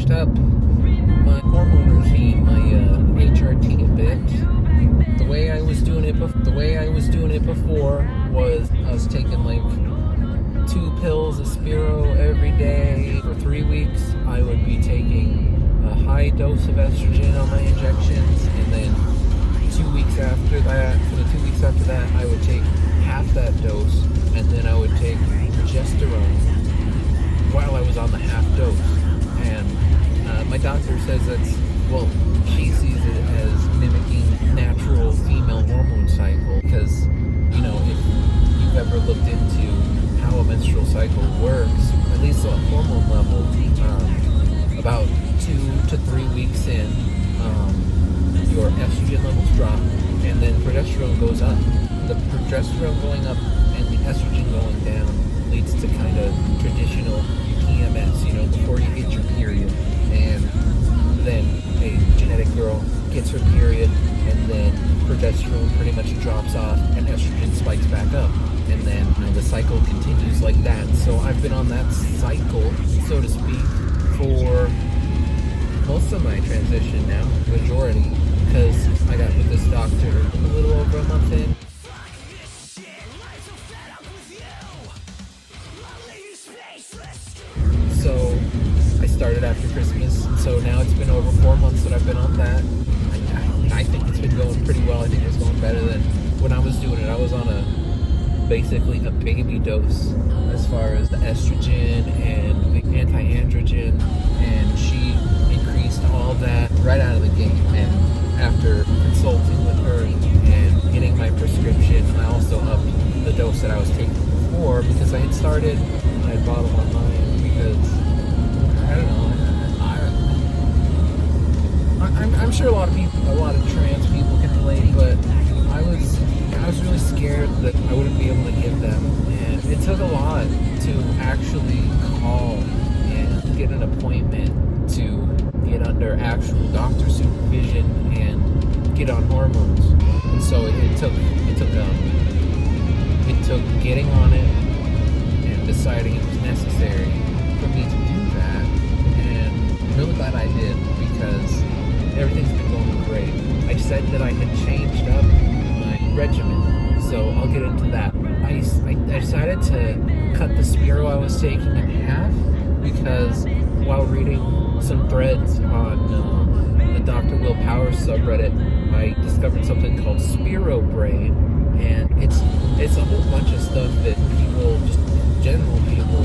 changed up my hormone regime, my HRT a bit. The way I was doing it before was I was taking like 2 pills of Spiro every day. For 3 weeks, I would be taking a high dose of estrogen on my injections, and then 2 weeks after that, for the 2 weeks after that, I would take half that dose, and then I would take progesterone while I was on the half dose. And my doctor says she sees it as mimicking natural female hormone cycle, because, if you've ever looked into how a menstrual cycle works, at least on hormone level, about 2 to 3 weeks in, your estrogen levels drop, and then progesterone goes up. The progesterone going up and the estrogen going down leads to kind of traditional PMS, before you get your period. And then a genetic girl gets her period, and then progesterone pretty much drops off and estrogen spikes back up. And then the cycle continues like that. So I've been on that cycle, so to speak, for most of my transition now, majority, because I got with this doctor a little over a month in. So I started after Christmas, so now it's been over 4 months that I've been on that. I think it's been going pretty well. I think it's going better than when I was doing it. I was on basically a baby dose as far as the estrogen and the anti-androgen, and she increased all that right out of the gate. And after consulting with her and getting my prescription, I also upped the dose that I was taking before, because I had started, I had bought them online because, I don't know, I'm sure a lot of trans people can relate, but I was really scared that I wouldn't be able to get them, and it took a lot to actually call and get an appointment to get under actual doctor supervision and get on hormones. And so it took getting on it and deciding it was necessary for me to do that, and I'm really glad I did, because everything's been going great. I said that I had changed up my regimen, so I'll get into that. I decided to cut the Spiro I was taking in half, because while reading some threads on the Dr. Will Power subreddit, I discovered something called Spiro brain, and it's a whole bunch of stuff that people, just general people,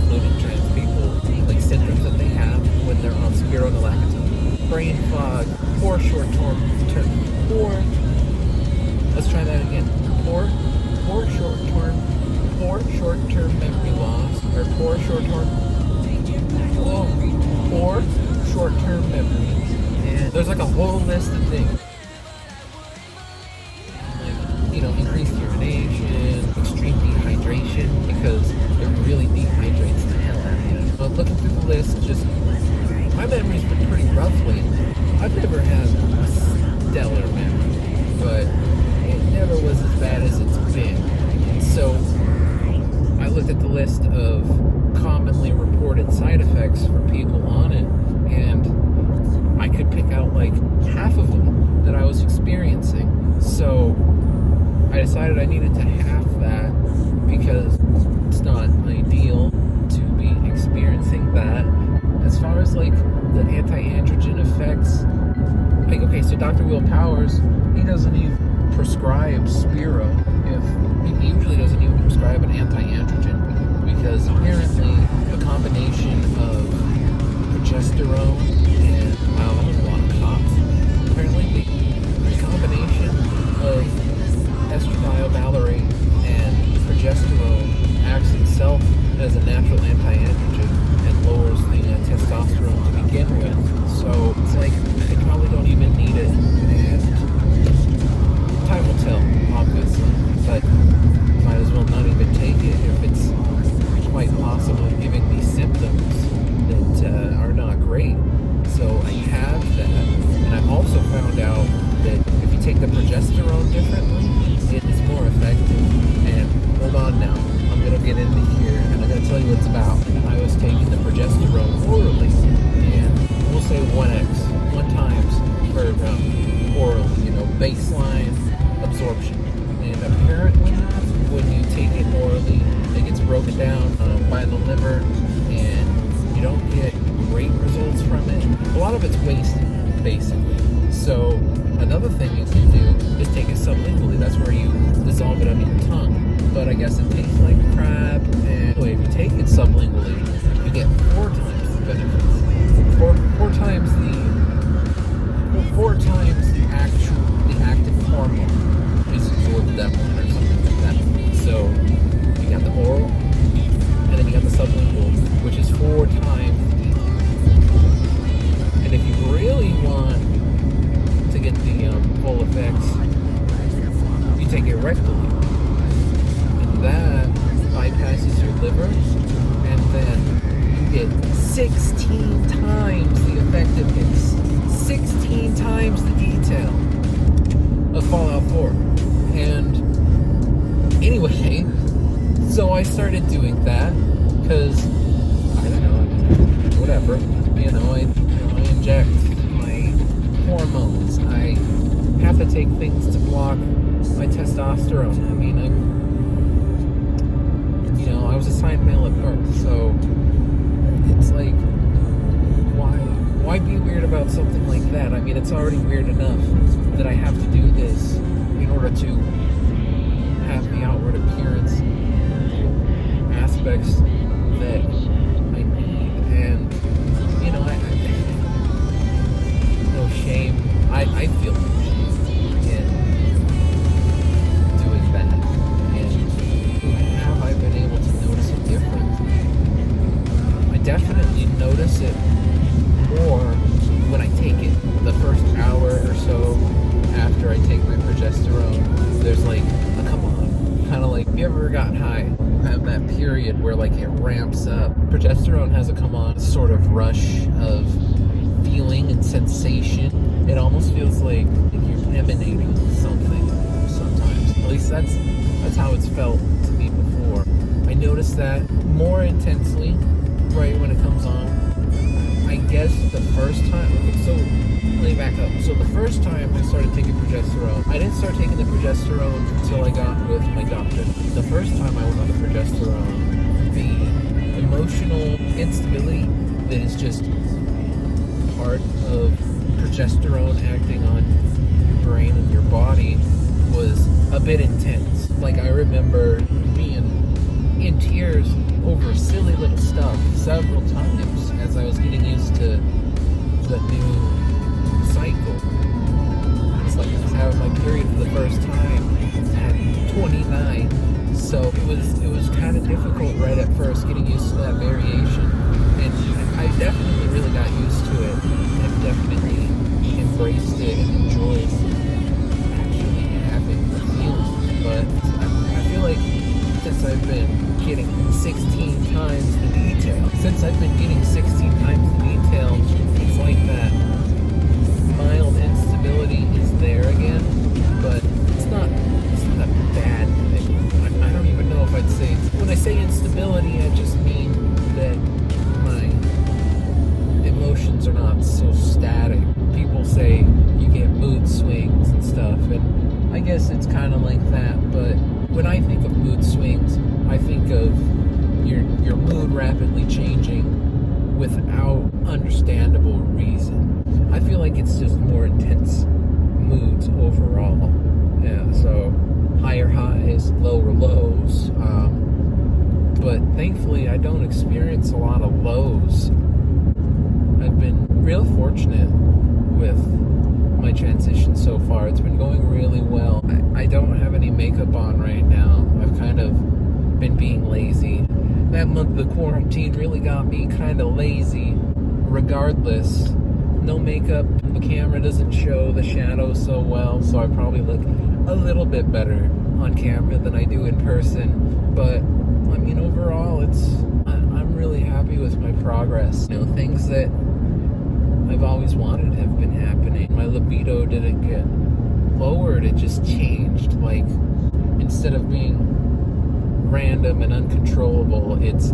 including trans people, like symptoms that they have when they're on spironolactone. Brain fog, poor short-term memory loss, or poor short-term memory. And there's like a whole list of things. Like, increased urination, extreme dehydration, because it really dehydrates the hell out of you. But looking through the list, my memory's been pretty rough lately. I've never had a stellar memory, but it never was as bad as it's been. So I looked at the list of commonly reported side effects for people on it, and I could pick out like half of them that I was experiencing. So I decided I needed to half that, because it's not ideal to be experiencing that. As far as like the anti-androgen effects, like, okay, so Dr. Will Powers, he doesn't even prescribe Spiro. He usually doesn't even prescribe an anti-androgen, because apparently a combination of progesterone and, wow, that was a lot of cops. Apparently the combination of estradiol valerate and progesterone acts itself as a natural anti-androgen and lowers the testosterone to begin with. So it's like they probably don't even need it, and time will tell, obviously, but might as well not even take it if it's quite possibly giving me symptoms that are not great. lot of it's wasted, basically. So another thing you can do is take it sublingually. That's where you dissolve it under your tongue. But I guess it tastes like crap. And anyway, if you take it sublingually, you get 4 times the benefits. Four times the active hormone is absorbed that one or something like that. So you got the oral, and then you got the sublingual, which is 4 times. And if you really want to get the full effects, you take it rectally, and that bypasses your liver, and then you get 16 times the effectiveness, 16 times the detail of Fallout 4. And anyway, so I started doing that because I don't know, whatever, I inject my hormones. I have to take things to block my testosterone. I mean, I was assigned male at birth, so it's like, why be weird about something like that? I mean, it's already weird enough that I have to do this in order to have the outward appearance aspects that I need. And no shame. I feel no shame in doing that. And have I been able to notice a difference? I definitely notice it more when I take it. The first hour or so after I take my progesterone, there's like a come on. Kind of like, if you ever got high, you have that period where like it ramps up. Progesterone has a come on sort of rush of feeling and sensation. It almost feels like you're emanating something sometimes. At least that's how it's felt to me before. I noticed that more intensely right when it comes on. I guess the first time, so let me back up. So the first time I started taking progesterone, I didn't start taking the progesterone until I got with my doctor. The first time I went on the progesterone, the emotional instability that is just part of progesterone acting on your brain and your body was a bit intense. Like, I remember being in tears over silly little stuff several times as I was getting used to the new cycle. It's like I was having my period for the first time at 29, so it was kind of difficult right at first getting used to that variation, and I definitely really got used to it and definitely embraced it and enjoyed actually having the feelings. But I feel like since I've been getting 16 times the detail, it's like that mild instability is there again, but it's not a bad thing. I don't even know if I'd say when I say instability, I just mean that my emotions are not so static. People say you get mood swings and stuff, and I guess it's kind of like that, but when I think of mood swings, I think of your mood rapidly changing without understandable reason. I feel like it's just more intense moods overall. Yeah, so higher highs, lower lows. But thankfully, I don't experience a lot of lows. I've been real fortunate with my transition so far. It's been going really well. I don't have any makeup on right now. I've kind of been being lazy. That month of quarantine really got me kind of lazy. Regardless, no makeup. The camera doesn't show the shadows so well, so I probably look a little bit better on camera than I do in person. But I mean, overall, I'm really happy with my progress. Things that I've always wanted have been happening. My libido didn't get lowered, it just changed. Like, instead of being random and uncontrollable, it's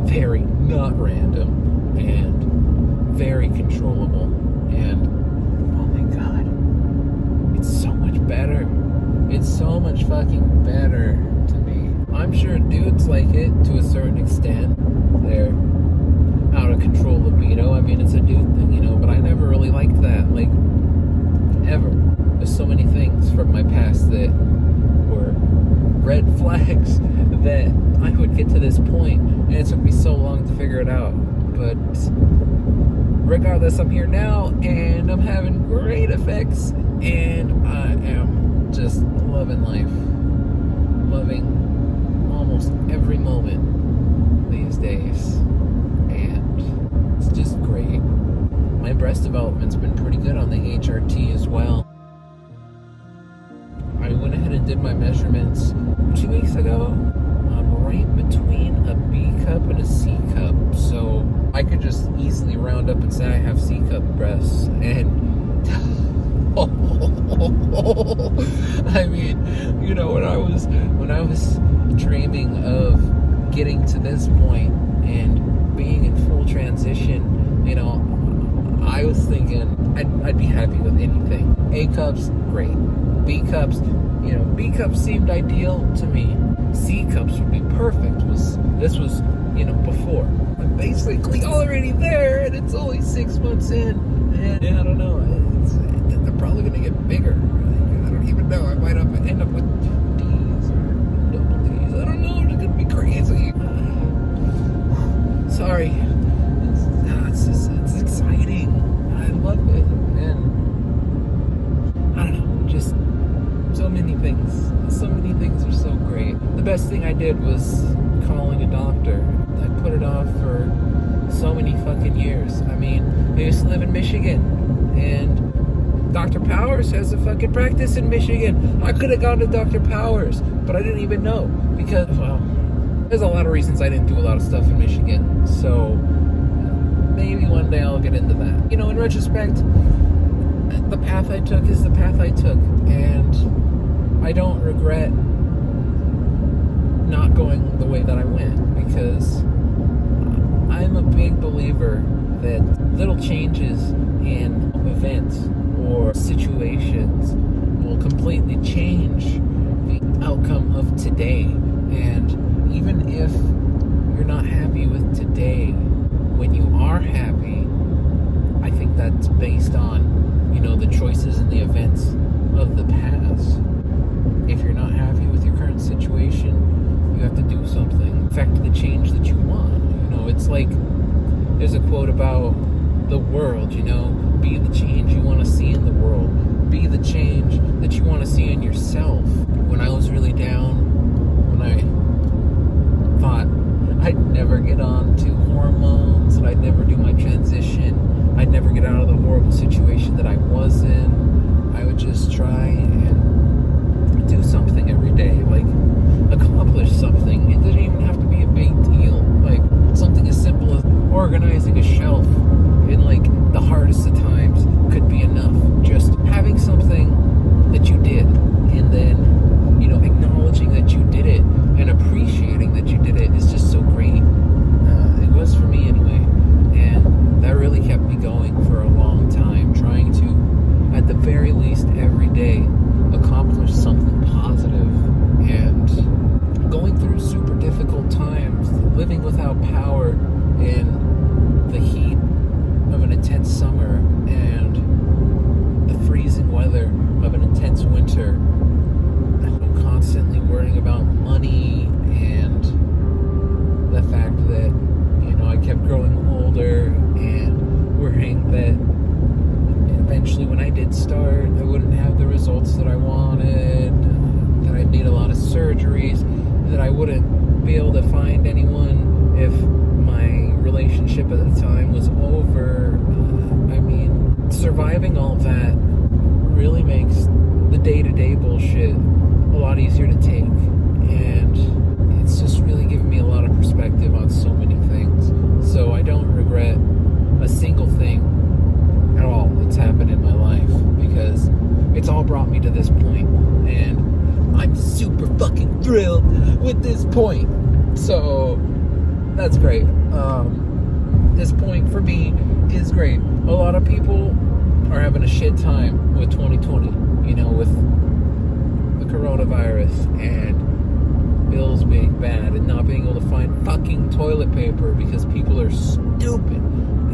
very not random and very controllable. And oh my god, it's so much better. It's so much fucking better to me. I'm sure dudes like it to a certain extent. They're out of control libido. I mean, it's a dude thing, you know, but I never really liked that, like, ever. There's so many things from my past that were red flags that I would get to this point, and it took me so long to figure it out. But regardless, I'm here now, and I'm having great effects, and I am just loving life. Loving almost every moment these days, and it's just great. My breast development's been pretty good on the HRT as well. I went ahead and did my measurements 2 weeks ago. I'm right between a B cup and a C cup, so I could just easily round up and say I have C cup breasts. And I mean, you know, when I was dreaming of getting to this point and being in full transition, you know, I was thinking I'd be happy with anything. A cups, great. B cups, you know, B cups seemed ideal to me. C cups would be perfect. This was, you know, before. I'm basically already there, and it's only 6 months in, and I don't know. They're probably gonna get bigger. I don't even know. I might end up with D's or double D's. I don't know. It's gonna be crazy. Sorry. It's exciting. I love it, and I don't know. Just so many things. So many things are so great. The best thing I did was calling a doctor. I put it off for so many fucking years. I mean, I used to live in Michigan, and Dr. Powers has a fucking practice in Michigan. I could have gone to Dr. Powers, but I didn't even know because, well, there's a lot of reasons I didn't do a lot of stuff in Michigan. So maybe one day I'll get into that. You know, in retrospect, the path I took is the path I took, and I don't regret not going the way that I went, because I'm a big believer that little changes in events or situations will completely change the outcome of today. And even if you're not happy with today, when you are happy, I think that's based on, you know, the choices and the events of the past. If you're not happy with your current situation, you have to do something. Affect the change that you want. You know, it's like, there's a quote about the world, you know, be the change you want to see in the world. Be the change that you want to see in yourself. When I was really down, when I thought I'd never get on to hormones, and I'd never do my transition, I'd never get out of the horrible situation that I was in, I would just try and do something every day, like accomplish something. It doesn't even have to be a big deal. Like something as simple as organizing a shelf in like the hardest of times could be enough. Just having something that you did, and then, you know, acknowledging that you did it and appreciating that you did it is just so great. It was for me anyway, and that really kept me going for a long time, trying to, at the very least, every day accomplish something positive. And going through super difficult times, living without power in the heat of an intense summer and the freezing weather of an intense winter, I'm constantly worrying about money and the fact that, you know, I kept growing older and worrying that eventually when I did start, I wouldn't have the results that I wanted, that I'd need a lot of surgeries, that I wouldn't be able to find anyone if my relationship at the time was over. I mean, surviving all of that really makes the day-to-day bullshit a lot easier to take, and it's just really given me a lot of perspective on so many things. So I don't regret a single thing at all that's happened in my life, because it's all brought me to this point, and I'm super fucking thrilled with this point. So that's great. This point for me is great. A lot of people are having a shit time with 2020, you know, with the coronavirus, and bills being bad and not being able to find fucking toilet paper because people are stupid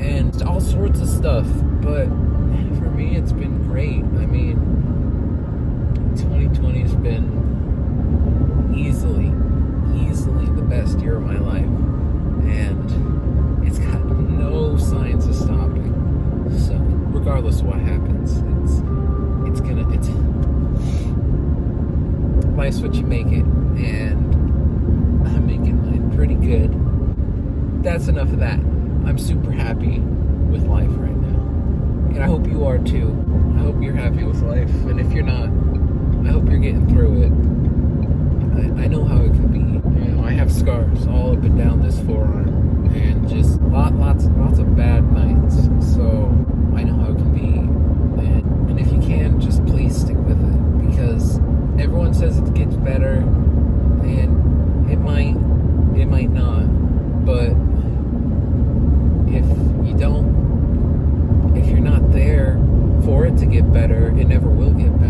and all sorts of stuff. But for me, it's been great. I mean, 2020 has been easily the best year of my life, and it's got no signs of stopping. So regardless of what happens, it's life's what you make it, and I'm making mine pretty good. That's enough of that. I'm super happy with life right now, and I hope you are too. I hope you're happy with life, and if you're not, I hope you're getting through it. I know how it can be. You know, I have scars all up and down this forearm, and just lots of bad nights. So I know how it can be, and if you can, just please stick with it, because everyone says it gets better, and it might not. But if you're not there for it to get better, it never will get better.